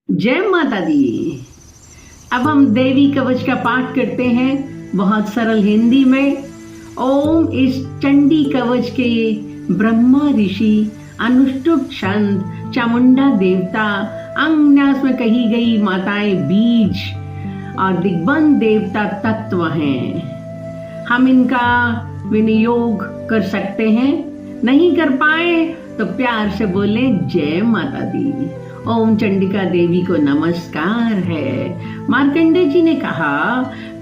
जय माता दी। अब हम देवी कवच का पाठ करते हैं बहुत सरल हिंदी में। ओम इस चंडी कवच के ब्रह्मा ऋषि, अनुष्टुप छंद, चामुंडा देवता, अंगन्यास में कही गई माताएं बीज और दिग्बंध देवता तत्व हैं। हम इनका विनियोग कर सकते हैं। नहीं कर पाए तो प्यार से बोले जय माता दी। ओम चंडिका देवी को नमस्कार है। मार्कंडेय जी ने कहा,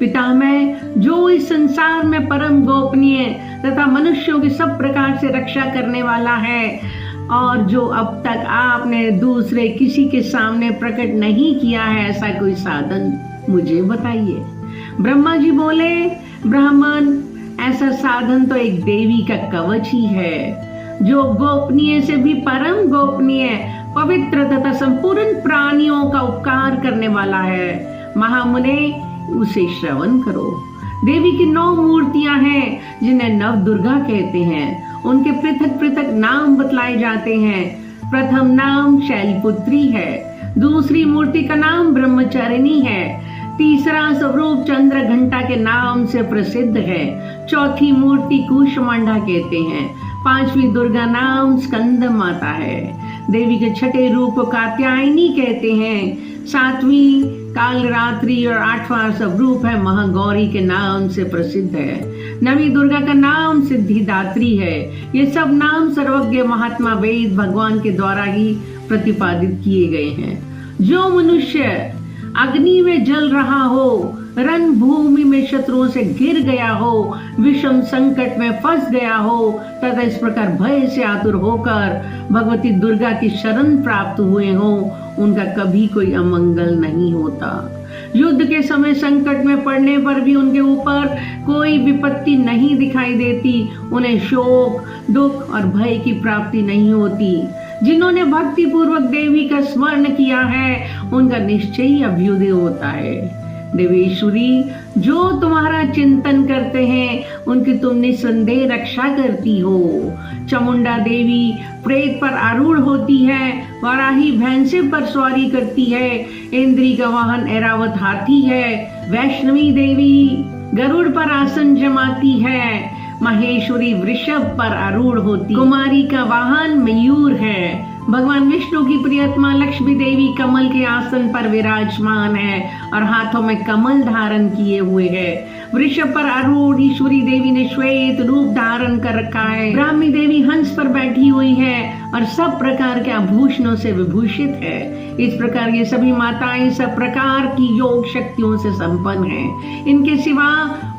पितामह, जो इस संसार में परम गोपनीय तथा मनुष्यों की सब प्रकार से रक्षा करने वाला है और जो अब तक आपने दूसरे किसी के सामने प्रकट नहीं किया है, ऐसा कोई साधन मुझे बताइए। ब्रह्मा जी बोले, ब्राह्मण, ऐसा साधन तो एक देवी का कवच ही है जो गोपनीय से भी परम गोपनीय, पवित्र तथा संपूर्ण प्राणियों का उपकार करने वाला है। महामुने, उसे श्रवण करो। देवी की 9 मूर्तियां हैं जिन्हें नव दुर्गा कहते हैं। उनके पृथक पृथक नाम बतलाए जाते हैं। प्रथम नाम शैलपुत्री है, दूसरी मूर्ति का नाम ब्रह्मचारिणी है, तीसरा स्वरूप चंद्र घंटा के नाम से प्रसिद्ध है, चौथी मूर्ति कूष्मांडा कहते हैं, 5वीं दुर्गा नाम स्कंद माता है, देवी के छठे रूप को कात्यायनी कहते हैं, 7वीं कालरात्रि और 8वां स्वरूप है महागौरी के नाम से प्रसिद्ध है, 9वीं दुर्गा का नाम सिद्धिदात्री है। ये सब नाम सर्वज्ञ महात्मा वेद भगवान के द्वारा ही प्रतिपादित किए गए हैं। जो मनुष्य अग्नि में जल रहा हो, रण भूमि में शत्रुओं से गिर गया हो, विषम संकट में फंस गया हो तथा इस प्रकार भय से आतुर होकर भगवती दुर्गा की शरण प्राप्त हुए हो, उनका कभी कोई अमंगल नहीं होता। युद्ध के समय संकट में पड़ने पर भी उनके ऊपर कोई विपत्ति नहीं दिखाई देती, उन्हें शोक, दुख और भय की प्राप्ति नहीं होती। जिन्होंने भक्ति पूर्वक देवी का स्मरण किया है, उनका निश्चय ही अभ्युदय होता है। देवेश्वरी, जो तुम्हारा चिंतन करते हैं उनकी तुम निसंदेह रक्षा करती हो। चामुंडा देवी प्रेत पर आरूढ़ होती है, वाराही भैंसे पर सवारी करती है, इंद्री का वाहन ऐरावत हाथी है, वैष्णवी देवी गरुड़ पर आसन जमाती है, महेश्वरी वृषभ पर आरूढ़ होती, कुमारी का वाहन मयूर है, भगवान विष्णु की प्रियतमा लक्ष्मी देवी कमल के आसन पर विराजमान है और हाथों में कमल धारण किए हुए है। वृषभ पर आरूढ़ ईश्वरी देवी ने श्वेत रूप धारण कर रखा है। ब्राह्मी देवी हंस पर बैठी हुई है और सब प्रकार के आभूषणों से विभूषित है। इस प्रकार ये सभी माताएं सब प्रकार की योग शक्तियों से संपन्न हैं। इनके सिवा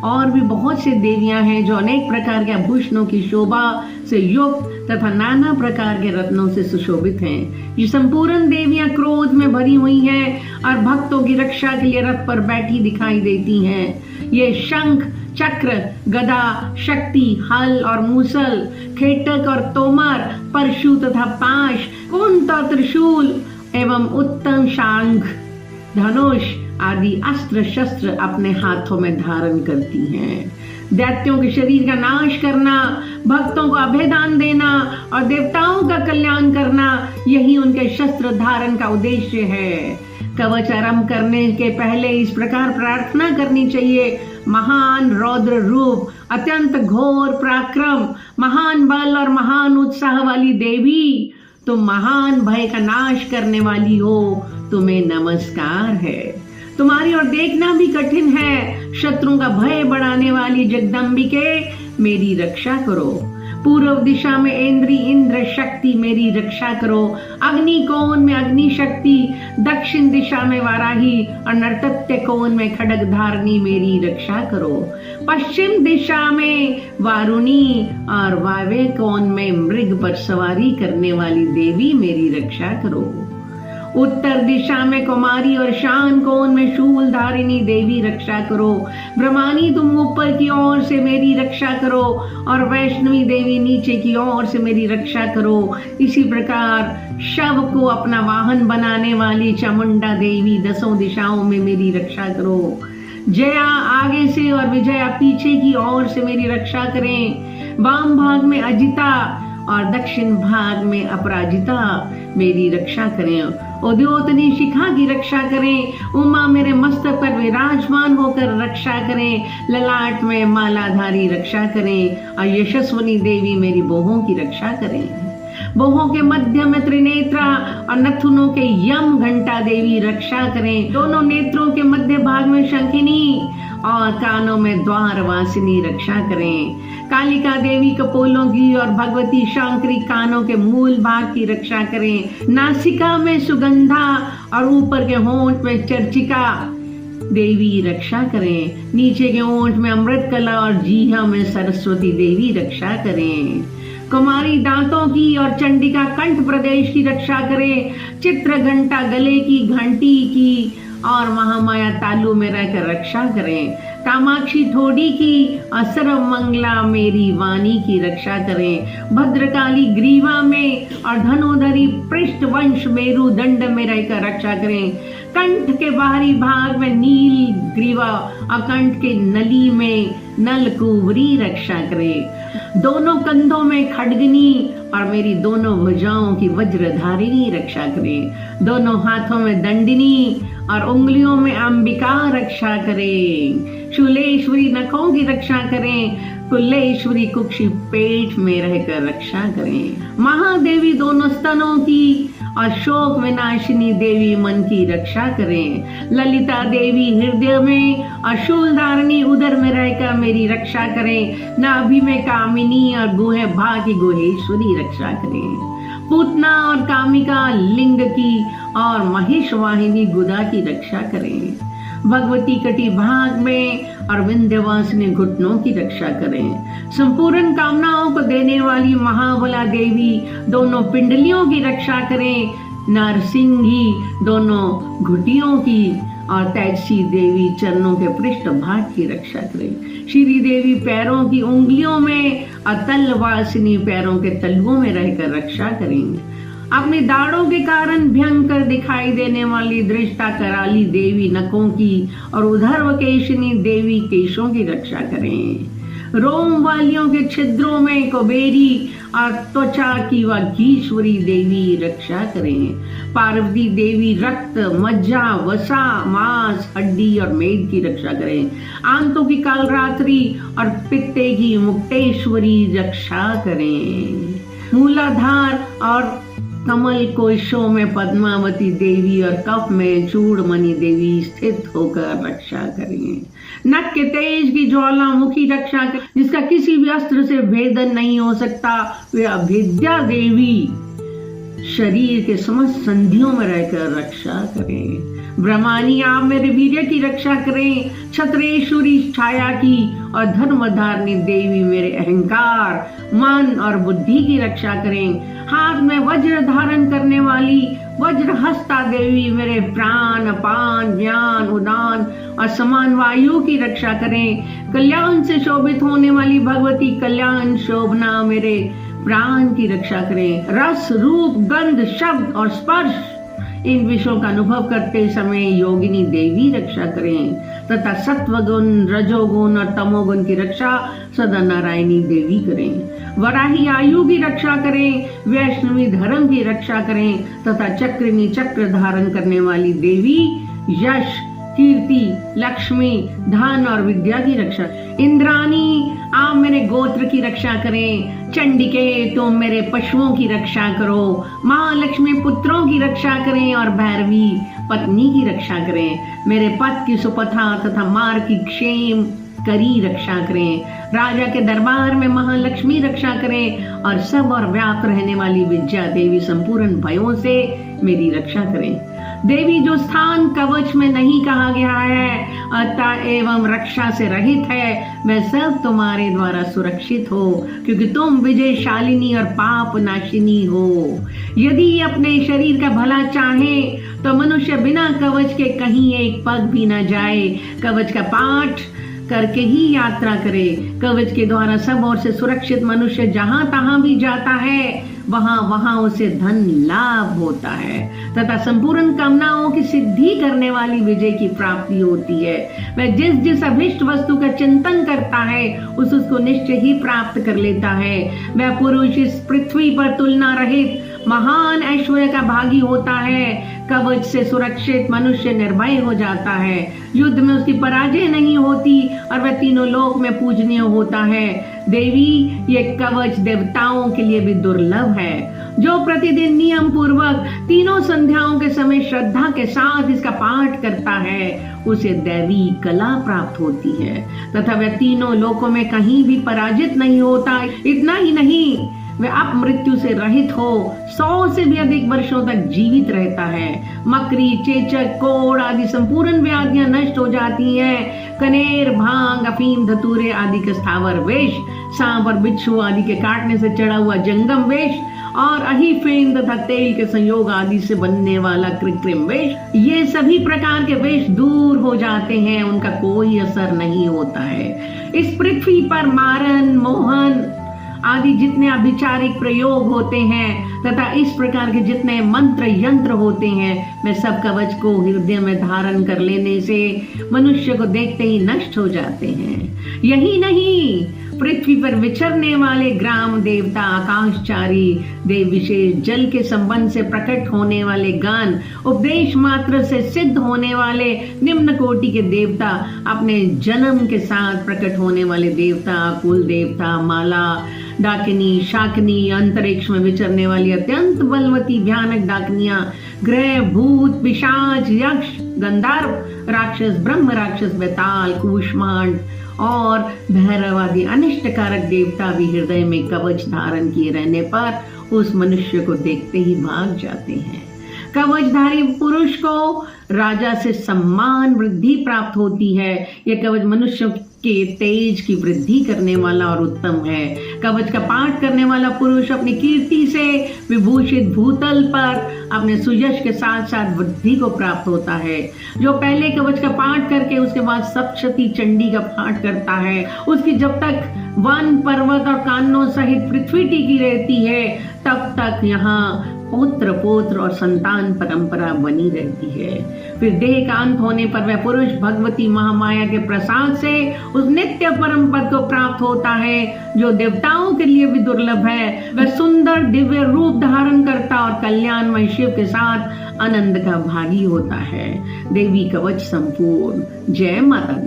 और भी बहुत से देवियां हैं जो अनेक प्रकार के आभूषणों की शोभा से युक्त तथा नाना प्रकार के रत्नों से सुशोभित हैं। ये संपूर्ण देवियां क्रोध में भरी हुई हैं और भक्तों की रक्षा के लिए रथ पर बैठी दिखाई देती हैं। ये शंख, चक्र, गदा, शक्ति, हल और मूसल, खेटक और तोमर, परशु तथा पाश, कुंत और त्रिशूल एवं उत्तम शांख, धनुष आदि अस्त्र शस्त्र अपने हाथों में धारण करती हैं। दैत्यों के शरीर का नाश करना, भक्तों को अभयदान देना और देवताओं का कल्याण करना, यही उनके शस्त्र धारण का उद्देश्य है। कवच आरंभ करने के पहले इस प्रकार प्रार्थना करनी चाहिए, महान रौद्र रूप, अत्यंत घोर पराक्रम, महान बल और महान उत्साह वाली देवी, तुम महान भय का नाश करने वाली हो, तुम्हें नमस्कार है। तुम्हारी ओर देखना भी कठिन है। शत्रुओं का भय बढ़ाने वाली जगदम्बिके, मेरी रक्षा करो। पूर्व दिशा में इंद्र शक्ति, मेरी रक्षा करो। अग्नि कोण में अग्नि शक्ति, दक्षिण दिशा में वाराही और नर्तत्य कोण में खड्ग धारणी, मेरी रक्षा करो। पश्चिम दिशा में वारुणी और वायव्य कोण में मृग पर सवारी करने वाली देवी, मेरी रक्षा करो। उत्तर दिशा में कुमारी और शान कोण में शूल धारिणी देवी, रक्षा करो। ब्रह्मानी, तुम ऊपर की ओर से मेरी रक्षा करो और वैष्णवी देवी नीचे की ओर से मेरी रक्षा करो। इसी प्रकार शव को अपना वाहन बनाने वाली चामुंडा देवी 10 दिशाओं में मेरी रक्षा करो। जया आगे से और विजया पीछे की ओर से मेरी रक्षा करें। वाम भाग में अजिता और दक्षिण भाग में अपराजिता मेरी रक्षा करें उद्योतनी शिखा की रक्षा करें। उमा मेरे मस्तक पर विराजमान होकर रक्षा करें। ललाट में मालाधारी रक्षा करें। और यशस्वनी देवी मेरी बोहों की रक्षा करें। बोहों के मध्य में त्रिनेत्रा और नथुनों के यम घंटा देवी रक्षा करें। दोनों नेत्रों के मध्य भाग में शंखिनी और कानों में द्वार वासिनी रक्षा करें। कालिका देवी कपोलों की और भगवती शांकरी कानों के मूल भाग की रक्षा करें। नासिका में सुगंधा और ऊपर के होंठ में चर्चिका देवी रक्षा करें। नीचे के होंठ में अमृत कला और जीहा में सरस्वती देवी रक्षा करें। कुमारी दांतों की और चंडिका कंठ प्रदेश की रक्षा करें। चित्र घंटा गले की घंटी की और महामाया तालु में रहकर रक्षा करें। कामाक्षी ठोडी की और सर्वमंगला मेरी वाणी की रक्षा करें। भद्रकाली ग्रीवा में और धनुधरी पृष्ठ वंश मेरु दंड में रहकर रक्षा करें। कंठ के बाहरी भाग में नील ग्रीवा और कंठ के नली में नलकुवरी रक्षा करें। दोनों कंधों में खड्गनी और मेरी दोनों भुजाओं की वज्रधारिणी रक्षा करें। दोनों हाथों में दंडिनी और उंगलियों में अंबिका रक्षा करें। शूलेश्वरी नखों की रक्षा करें। कुल्लेश्वरी कुक्षी पेट में रहकर रक्षा करें। महादेवी दोनों स्तनों की और शोक विनाशिनी देवी मन की रक्षा करें। ललिता देवी हृदय में और शूलधारिणी उदर में रहकर मेरी रक्षा करें। नाभि में कामिनी और गुहे भाग की गुहेश्वरी रक्षा करें। पूतना और कामिका लिंग की और महेश वाहिनी गुदा की रक्षा करें। भगवती कटी भाग में और विंध्यवासिनी घुटनों की रक्षा करें। संपूर्ण कामनाओं को देने वाली महाबला देवी दोनों पिंडलियों की रक्षा करें। नरसिंही दोनों घुटियों की और तैसी देवी चरणों के पृष्ठ भाग की रक्षा करें। श्री देवी पैरों की उंगलियों में और तलवासिनी पैरों के तलुओं में रहकर रक्षा करेंगे। अपने दाढ़ों के कारण भयंकर दिखाई देने वाली दृष्टा कराली देवी नखों की और उधर्वकेशिनी देवी केशों की रक्षा करें। रोम वालियों के छिद्रों में कुबेरी और त्वचा की वागीश्वरी देवी रक्षा करें। पार्वती देवी रक्त, मज्जा, वसा, मांस, हड्डी और मेद की रक्षा करें। आंतों की कालरात्रि और पित्ते की मुक्तेश्वरी रक्षा करें। मूलाधार और कमल कोशों में पद्मावती देवी और कफ में चूड़मणि देवी स्थित होकर रक्षा करें। नख के तेज की ज्वालामुखी रक्षा करें, जिसका किसी भी अस्त्र से भेदन नहीं हो सकता। वे अभेद्या देवी शरीर के समस्त संधियों में रहकर रक्षा करें। ब्रह्मानी आप मेरे वीर्य की रक्षा करें। छत्रेश्वरी छाया की और धर्मधारिणी देवी मेरे अहंकार, मन और बुद्धि की रक्षा करें। हाथ में वज्र धारण करने वाली वज्रहस्ता देवी मेरे प्राण, अपान, ज्ञान, उदान और समान वायु की रक्षा करें। कल्याण से शोभित होने वाली भगवती कल्याण शोभना मेरे प्राण की रक्षा करें। रस, रूप, गंध, शब्द और स्पर्श इन विषयों का अनुभव करते समय योगिनी देवी रक्षा करें तथा सत्वगुण, रजोगुण और तमोगुण की रक्षा सदा नारायणी देवी करें। वराही आयु की रक्षा करें। वैष्णवी धर्म की रक्षा करें तथा चक्रिणी चक्र धारण करने वाली देवी यश, कीर्ति, लक्ष्मी, धन और विद्या की रक्षा। इंद्राणी आप मेरे गोत्र की रक्षा करें। चंडिके तुम मेरे पशुओं की रक्षा करो। महालक्ष्मी पुत्रों की रक्षा करें और भैरवी पत्नी की रक्षा करें। मेरे पथ की सुपथा तथा मार्ग की क्षेम करी रक्षा करें। राजा के दरबार में महालक्ष्मी रक्षा करें और सब और व्याप्त रहने वाली विद्या देवी संपूर्ण भयों से मेरी रक्षा करें। देवी जो स्थान कवच में नहीं कहा गया है अतः एवं रक्षा से रहित है, वह सब तुम्हारे द्वारा सुरक्षित हो, क्योंकि तुम विजयशालिनी और पाप नाशिनी हो। यदि अपने शरीर का भला चाहे तो मनुष्य बिना कवच के कहीं एक पग भी न जाए। कवच का पाठ करके ही यात्रा करे। कवच के द्वारा सब ओर से सुरक्षित मनुष्य जहां तहां भी जाता है, वहां वहां उसे धन लाभ होता है तथा संपूर्ण कामनाओं की सिद्धि करने वाली विजय की प्राप्ति होती है। वह जिस जिस अभिष्ट वस्तु का चिंतन करता है उसको निश्चय ही प्राप्त कर लेता है। वह पुरुष इस पृथ्वी पर तुलना रहित महान ऐश्वर्य का भागी होता है। कवच से सुरक्षित मनुष्य निर्भय हो जाता है। युद्ध में उसकी पराजय नहीं होती और वह तीनों लोक में पूजनीय होता है। देवी, ये कवच देवताओं के लिए भी दुर्लभ है। जो प्रतिदिन नियम पूर्वक तीनों संध्याओं के समय श्रद्धा के साथ इसका पाठ करता है, उसे दैवी कला प्राप्त होती है तथा वह तीनों लोकों में कहीं भी पराजित नहीं होता। इतना ही नहीं, वह अपमृत्यु से रहित हो 100 से भी अधिक वर्षों तक जीवित रहता है। मकरी, चेचक, कोढ़ आदि संपूर्ण व्याधियां नष्ट हो जाती हैं। कनेर, भांग, अफीम, धतूरे आदि के स्थावर वेश, सांप और बिच्छू आदि के काटने से चढ़ा हुआ जंगम वेश और अहीफेन तथा तेल के संयोग आदि से बनने वाला कृत्रिम वेश, ये सभी प्रकार के वेश दूर हो जाते हैं, उनका कोई असर नहीं होता है। इस पृथ्वी पर मारन, मोहन आदि जितने अभिचारिक प्रयोग होते हैं तथा इस प्रकार के जितने मंत्र यंत्र होते हैं, वे सब कवच को हृदय में धारण कर लेने से मनुष्य को देखते ही नष्ट हो जाते हैं। यही नहीं, पृथ्वी पर विचरने वाले ग्राम देवता, आकाशचारी देव विशेष, जल के संबंध से प्रकट होने वाले गान, उपदेश मात्र से सिद्ध होने वाले निम्न कोटि के देवता, अपने जन्म के साथ प्रकट होने वाले देवता, कुल देवता, माला, डाकिनी, शाकिनी, अंतरिक्ष में विचरने वाली अत्यंत बलवती भयानक डाकनियां, ग्रह, भूत, पिशाच, यक्ष, गंधर्व, राक्षस, ब्रह्म राक्षस, बेताल, कूष्मांड और भैरव आदि अनिष्टकारक देवता भी हृदय में कवच धारण किए रहने पर उस मनुष्य को देखते ही भाग जाते हैं। कवचधारी पुरुष को राजा से सम्मान वृद्धि प्राप्त होती है। यह कवच मनुष्य के तेज की वृद्धि करने वाला और उत्तम है। कवच का पाठ करने वाला पुरुष अपनी कीर्ति से विभूषित भूतल पर अपने सुयश के साथ साथ वृद्धि को प्राप्त होता है। जो पहले कवच का पाठ करके उसके बाद सप्तशती चंडी का पाठ करता है, उसकी जब तक वन, पर्वत और कानों सहित पृथ्वी टिकी रहती है, तब तक यहाँ पुत्र, पौत्र और संतान परंपरा बनी रहती है। फिर देह का अंत होने पर वह पुरुष भगवती महामाया के प्रसाद से उस नित्य परम पद को प्राप्त होता है, जो देवताओं के लिए भी दुर्लभ है। वह सुंदर दिव्य रूप धारण करता और कल्याणमय शिव के साथ आनंद का भागी होता है। देवी कवच संपूर्ण। जय माता दी।